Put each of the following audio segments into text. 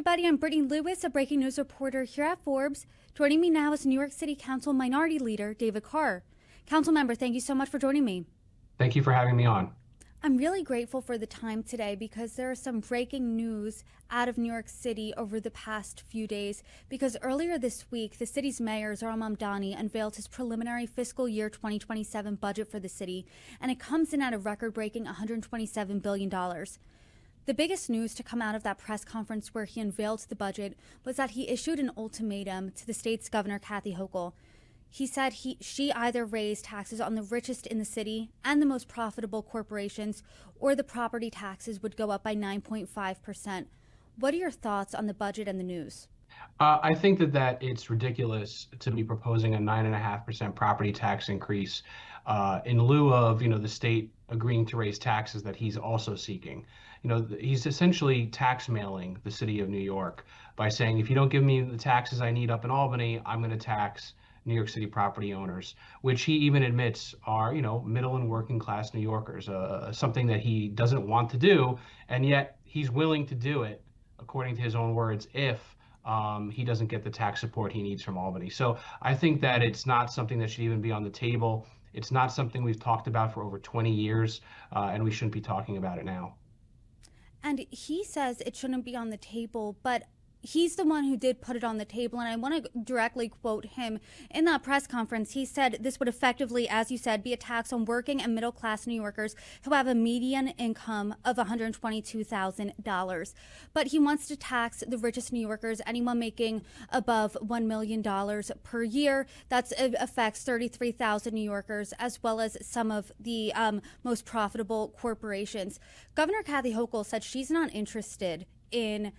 everybody. I'm Brittany Lewis, a breaking news reporter here at Forbes. Joining me now is New York City Council Minority Leader David Carr. Councilmember, thank you so much for joining me. Thank you for having me on. I'm really grateful for the time today because there is some breaking news out of New York City over the past few days. Because earlier this week, the city's mayor, Zohran Mamdani, unveiled his preliminary fiscal year 2027 budget for the city, and it comes in at a record-breaking $127 billion. The biggest news to come out of that press conference where he unveiled the budget was that he issued an ultimatum to the state's governor, Kathy Hochul. He said she either raise taxes on the richest in the city and the most profitable corporations, or the property taxes would go up by 9.5%. What are your thoughts on the budget and the news? I think that it's ridiculous to be proposing a 9.5% property tax increase in lieu of, the state agreeing to raise taxes that he's also seeking. He's essentially tax mailing the city of New York by saying, if you don't give me the taxes I need up in Albany, I'm going to tax New York City property owners, which he even admits are, middle and working class New Yorkers, something that he doesn't want to do. And yet he's willing to do it, according to his own words, if he doesn't get the tax support he needs from Albany. So I think that it's not something that should even be on the table. It's not something we've talked about for over 20 years, and we shouldn't be talking about it now. And he says it shouldn't be on the table, but he's the one who did put it on the table, and I want to directly quote him. In that press conference, he said this would effectively, as you said, be a tax on working and middle-class New Yorkers who have a median income of $122,000. But he wants to tax the richest New Yorkers, anyone making above $1 million per year. That affects 33,000 New Yorkers, as well as some of the most profitable corporations. Governor Kathy Hochul said she's not interested in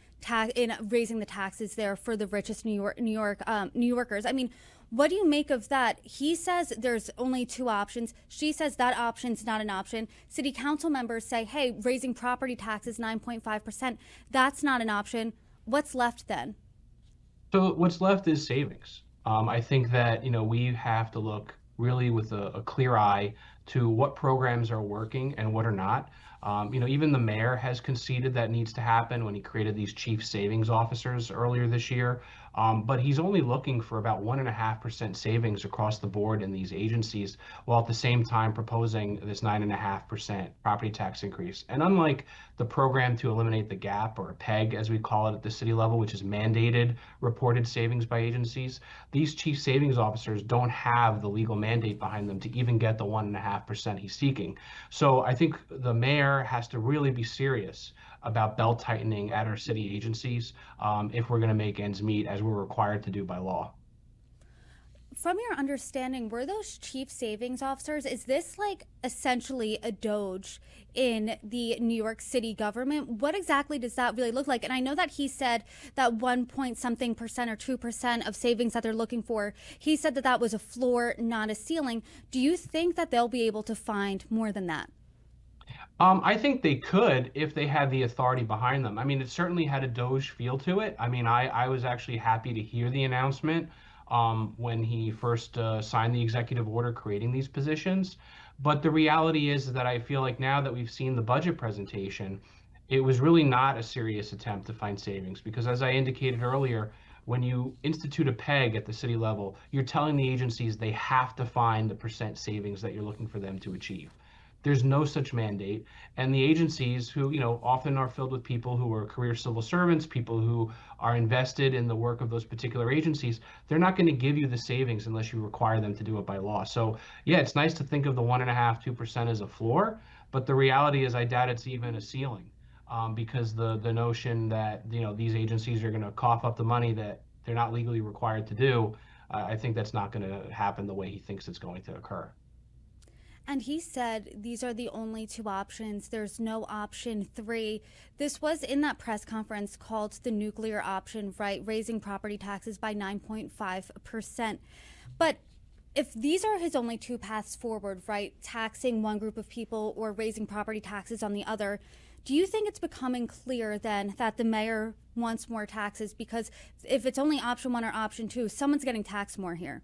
raising the taxes there for the richest New Yorkers. I mean, what do you make of that? He says there's only two options. She says that option's not an option. City council members say, hey, raising property taxes 9.5%, that's not an option. What's left then? So what's left is savings. I think that, we have to look really with a clear eye to what programs are working and what are not. Even the mayor has conceded that needs to happen when he created these chief savings officers earlier this year. But he's only looking for about 1.5% savings across the board in these agencies, while at the same time proposing this 9.5% property tax increase. And unlike the program to eliminate the gap, or PEG as we call it at the city level, which is mandated reported savings by agencies, these chief savings officers don't have the legal mandate behind them to even get the 1.5% he's seeking. So I think the mayor has to really be serious about belt tightening at our city agencies if we're going to make ends meet, as we're required to do by law. From your understanding, were those chief savings officers, is this like essentially a Doge in the New York City government? What exactly does that really look like? And I know that he said that 1 point something percent or 2% of savings that they're looking for, he said that that was a floor, not a ceiling. Do you think that they'll be able to find more than that? I think they could if they had the authority behind them. I mean, it certainly had a Doge feel to it. I mean, I was actually happy to hear the announcement when he first signed the executive order creating these positions. But the reality is that I feel like now that we've seen the budget presentation, it was really not a serious attempt to find savings, because as I indicated earlier, when you institute a PEG at the city level, you're telling the agencies they have to find the percent savings that you're looking for them to achieve. There's no such mandate. And the agencies, who often are filled with people who are career civil servants, people who are invested in the work of those particular agencies, they're not going to give you the savings unless you require them to do it by law. So yeah, it's nice to think of the 1.5%, 2% as a floor, but the reality is I doubt it's even a ceiling, because the notion that these agencies are going to cough up the money that they're not legally required to do, I think that's not going to happen the way he thinks it's going to occur. And he said these are the only two options. There's no option three. This was in that press conference called the nuclear option, right? Raising property taxes by 9.5%. But if these are his only two paths forward, right? Taxing one group of people or raising property taxes on the other, do you think it's becoming clear then that the mayor wants more taxes? Because if it's only option one or option two, someone's getting taxed more here.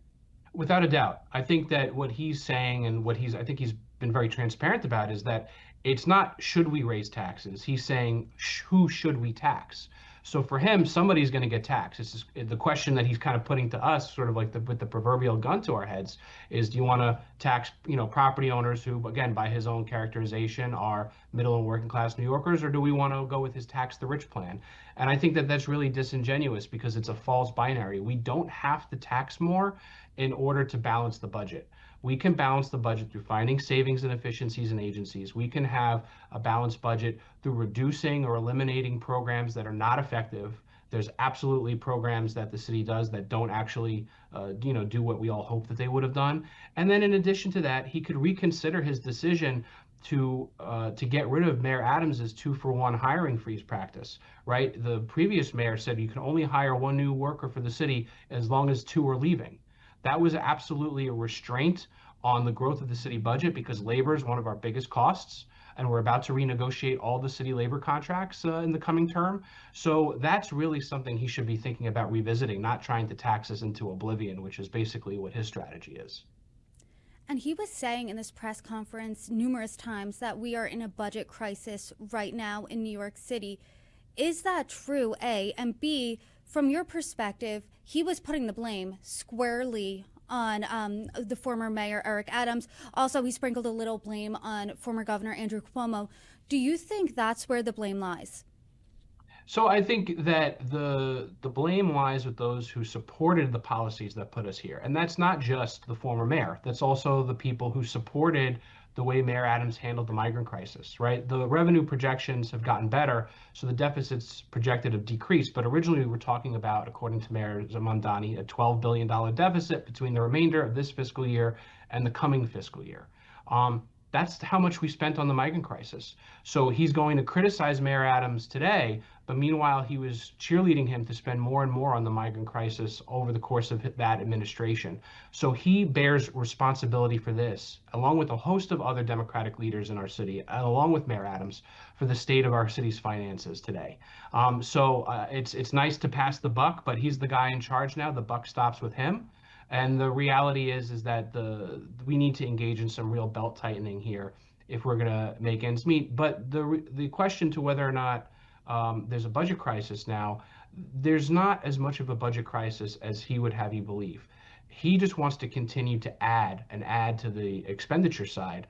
Without a doubt. I think that what he's saying, and I think he's been very transparent about, is that it's not should we raise taxes. He's saying who should we tax? So for him, somebody's going to get taxed. This is the question that he's kind of putting to us, sort of like with the proverbial gun to our heads, is do you want to tax, property owners who, again, by his own characterization, are middle and working class New Yorkers, or do we want to go with his tax the rich plan? And I think that that's really disingenuous because it's a false binary. We don't have to tax more in order to balance the budget. We can balance the budget through finding savings and efficiencies in agencies. We can have a balanced budget through reducing or eliminating programs that are not effective. There's absolutely programs that the city does that don't actually, do what we all hope that they would have done. And then in addition to that, he could reconsider his decision to get rid of Mayor Adams's 2-for-1 hiring freeze practice, right? The previous mayor said you can only hire one new worker for the city as long as 2 are leaving. That was absolutely a restraint on the growth of the city budget because labor is one of our biggest costs, and we're about to renegotiate all the city labor contracts in the coming term. So that's really something he should be thinking about revisiting, not trying to tax us into oblivion, which is basically what his strategy is. And he was saying in this press conference numerous times that we are in a budget crisis right now in New York City. Is that true, A? And B, from your perspective, he was putting the blame squarely on the former mayor, Eric Adams. Also, he sprinkled a little blame on former Governor Andrew Cuomo. Do you think that's where the blame lies? So I think that the blame lies with those who supported the policies that put us here. And that's not just the former mayor. That's also the people who supported the way Mayor Adams handled the migrant crisis, right? The revenue projections have gotten better, so the deficits projected have decreased. But originally we were talking about, according to Mayor Zohran Mamdani, a $12 billion deficit between the remainder of this fiscal year and the coming fiscal year. That's how much we spent on the migrant crisis. So he's going to criticize Mayor Adams today, but meanwhile, he was cheerleading him to spend more and more on the migrant crisis over the course of that administration. So he bears responsibility for this, along with a host of other Democratic leaders in our city, and along with Mayor Adams, for the state of our city's finances today. It's nice to pass the buck, but he's the guy in charge now. The buck stops with him. And the reality is that we need to engage in some real belt tightening here if we're going to make ends meet. But the question to whether or not there's a budget crisis now, there's not as much of a budget crisis as he would have you believe. He just wants to continue to add to the expenditure side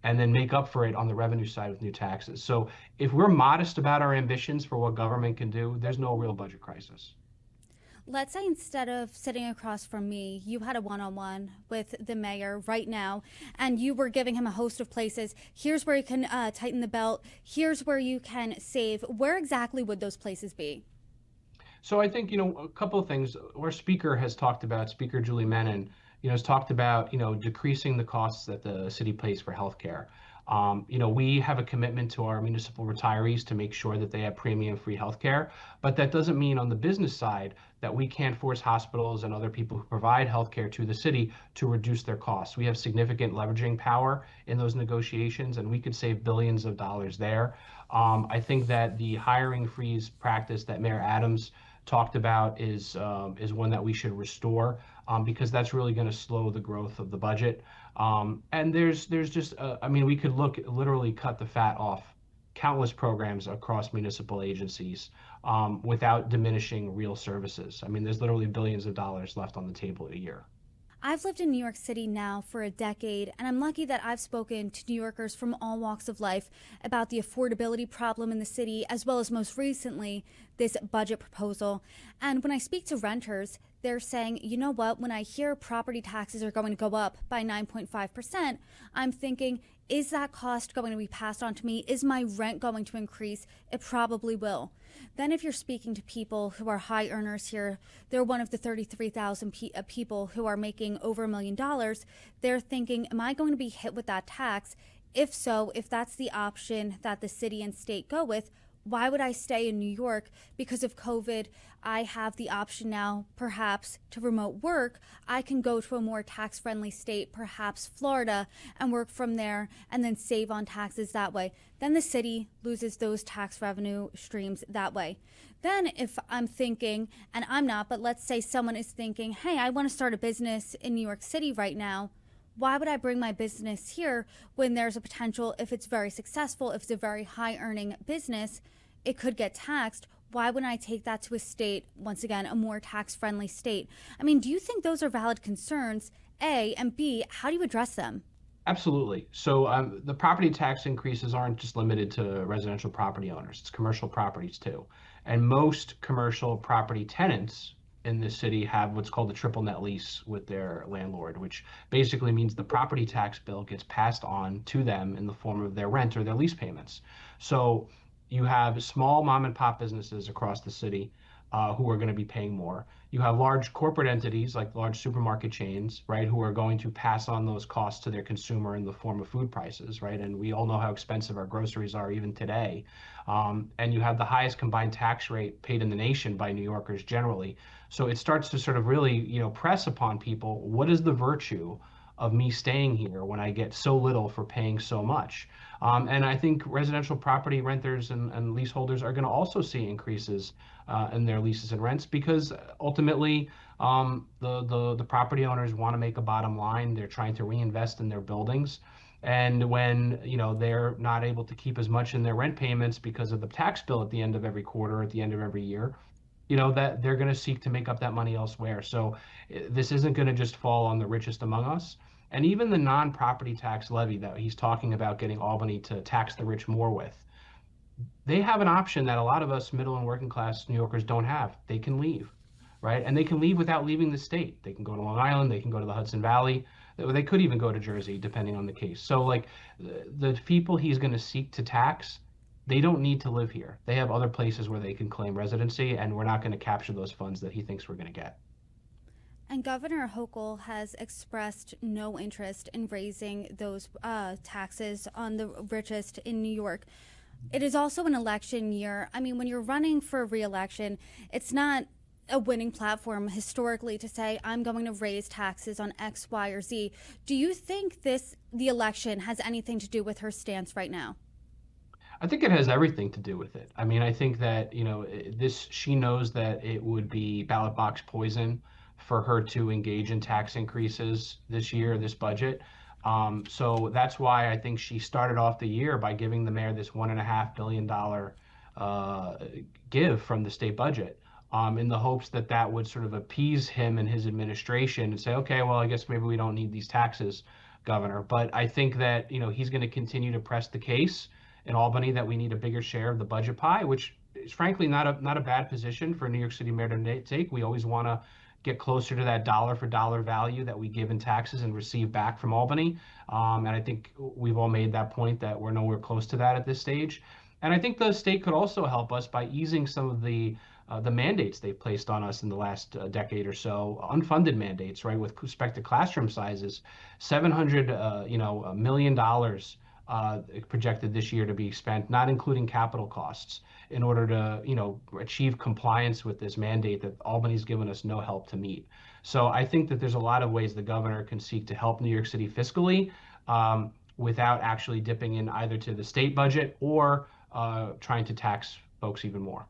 and then make up for it on the revenue side with new taxes. So if we're modest about our ambitions for what government can do, there's no real budget crisis. Let's say instead of sitting across from me, you had a one-on-one with the mayor right now, and you were giving him a host of places. Here's where you can tighten the belt. Here's where you can save. Where exactly would those places be? So I think, a couple of things. Our speaker has talked about, Speaker Julie Menon, has talked about, decreasing the costs that the city pays for healthcare. We have a commitment to our municipal retirees to make sure that they have premium free healthcare, but that doesn't mean on the business side that we can't force hospitals and other people who provide healthcare to the city to reduce their costs. We have significant leveraging power in those negotiations, and we could save billions of dollars there. I think that the hiring freeze practice that Mayor Adams talked about is one that we should restore because that's really going to slow the growth of the budget. And there's just, we could literally cut the fat off countless programs across municipal agencies without diminishing real services. There's literally billions of dollars left on the table a year. I've lived in New York City now for a decade, and I'm lucky that I've spoken to New Yorkers from all walks of life about the affordability problem in the city, as well as most recently, this budget proposal. And when I speak to renters, they're saying, you know what, when I hear property taxes are going to go up by 9.5%, I'm thinking, is that cost going to be passed on to me? Is my rent going to increase? It probably will. Then if you're speaking to people who are high earners here, they're one of the 33,000 people who are making over $1 million. They're thinking, am I going to be hit with that tax? If so, if that's the option that the city and state go with, why would I stay in New York? Because of COVID, I have the option now, perhaps, to remote work. I can go to a more tax-friendly state, perhaps Florida, and work from there and then save on taxes that way. Then the city loses those tax revenue streams that way. Then if I'm thinking, and I'm not, but let's say someone is thinking, hey, I want to start a business in New York City right now. Why would I bring my business here when there's a potential, if it's very successful, if it's a very high earning business, it could get taxed? Why wouldn't I take that to a state, once again, a more tax-friendly state? I mean, do you think those are valid concerns, A, and B, how do you address them? Absolutely. So the property tax increases aren't just limited to residential property owners, it's commercial properties too. And most commercial property tenants in this city have what's called a triple net lease with their landlord, which basically means the property tax bill gets passed on to them in the form of their rent or their lease payments. So you have small mom and pop businesses across the city who are going to be paying more. You have large corporate entities like large supermarket chains, right, who are going to pass on those costs to their consumer in the form of food prices, right? And we all know how expensive our groceries are even today. And you have the highest combined tax rate paid in the nation by New Yorkers generally. So it starts to sort of really, press upon people, what is the virtue of me staying here when I get so little for paying so much? And I think residential property renters and leaseholders are going to also see increases in their leases and rents because ultimately the property owners want to make a bottom line. They're trying to reinvest in their buildings. And when they're not able to keep as much in their rent payments because of the tax bill at the end of every quarter, at the end of every year, that they're going to seek to make up that money elsewhere. So this isn't going to just fall on the richest among us. And even the non-property tax levy that he's talking about getting Albany to tax the rich more with, they have an option that a lot of us middle and working class New Yorkers don't have. They can leave, right? And they can leave without leaving the state. They can go to Long Island, they can go to the Hudson Valley, they could even go to Jersey, depending on the case. So, like, the people he's going to seek to tax, they don't need to live here. They have other places where they can claim residency, and we're not going to capture those funds that he thinks we're going to get. And Governor Hochul has expressed no interest in raising those taxes on the richest in New York. It is also an election year. I mean, when you're running for re-election, it's not a winning platform historically to say, I'm going to raise taxes on X, Y, or Z. Do you think the election has anything to do with her stance right now? I think it has everything to do with it. I mean, I think that, she knows that it would be ballot box poison for her to engage in tax increases this year, this budget. So that's why I think she started off the year by giving the mayor this $1.5 billion give from the state budget, in the hopes that that would sort of appease him and his administration and say, okay, well, I guess maybe we don't need these taxes, Governor. But I think that, he's going to continue to press the case in Albany that we need a bigger share of the budget pie, which is frankly not a bad position for a New York City mayor to take. We always want to get closer to that dollar for dollar value that we give in taxes and receive back from Albany. And I think we've all made that point that we're nowhere close to that at this stage. And I think the state could also help us by easing some of the mandates they've placed on us in the last decade or so, unfunded mandates, right, with respect to classroom sizes, $700 million projected this year to be spent, not including capital costs, in order to, achieve compliance with this mandate that Albany's given us no help to meet. So I think that there's a lot of ways the governor can seek to help New York City fiscally, without actually dipping in either to the state budget or trying to tax folks even more.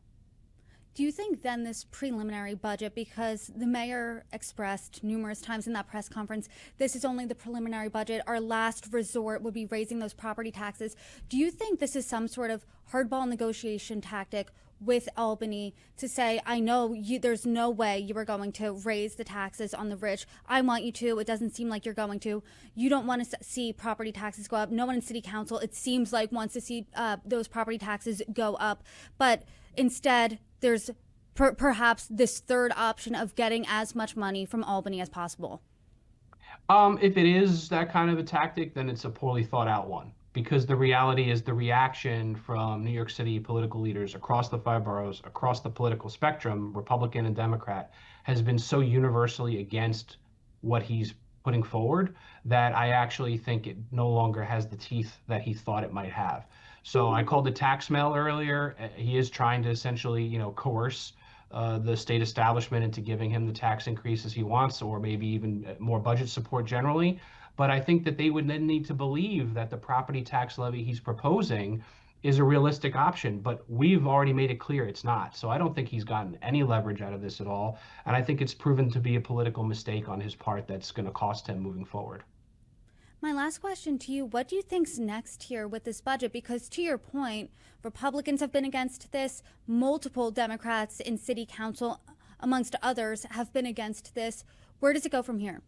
Do you think then this preliminary budget, because the mayor expressed numerous times in that press conference, this is only the preliminary budget, our last resort would be raising those property taxes. Do you think this is some sort of hardball negotiation tactic with Albany to say, I know there's no way you are going to raise the taxes on the rich. I want you to. It doesn't seem like you're going to. You don't want to see property taxes go up. No one in city council, it seems like, wants to see those property taxes go up. But instead, there's perhaps this third option of getting as much money from Albany as possible. If it is that kind of a tactic, then it's a poorly thought out one. Because the reality is the reaction from New York City political leaders across the five boroughs, across the political spectrum, Republican and Democrat, has been so universally against what he's putting forward that I actually think it no longer has the teeth that he thought it might have. So I called it tax mail earlier. He is trying to essentially, coerce the state establishment into giving him the tax increases he wants, or maybe even more budget support generally. But I think that they would then need to believe that the property tax levy he's proposing is a realistic option. But we've already made it clear it's not. So I don't think he's gotten any leverage out of this at all. And I think it's proven to be a political mistake on his part that's going to cost him moving forward. My last question to you, what do you think's next here with this budget? Because to your point, Republicans have been against this. Multiple Democrats in city council, amongst others, have been against this. Where does it go from here?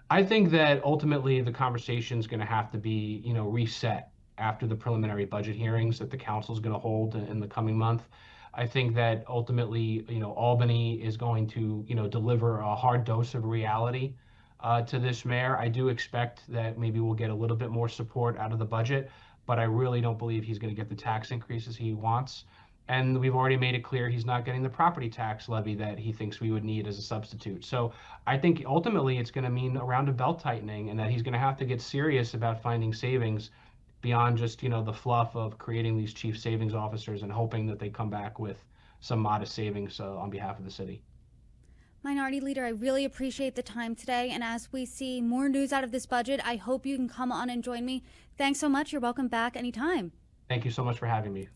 I think that ultimately the conversation is going to have to be, reset after the preliminary budget hearings that the council is going to hold in the coming month. I think that ultimately, Albany is going to, deliver a hard dose of reality to this mayor. I do expect that maybe we'll get a little bit more support out of the budget, but I really don't believe he's going to get the tax increases he wants. And we've already made it clear he's not getting the property tax levy that he thinks we would need as a substitute. So I think ultimately it's going to mean a round of belt tightening, and that he's going to have to get serious about finding savings beyond just, the fluff of creating these chief savings officers and hoping that they come back with some modest savings on behalf of the city. Minority Leader, I really appreciate the time today. And as we see more news out of this budget, I hope you can come on and join me. Thanks so much. You're welcome back anytime. Thank you so much for having me.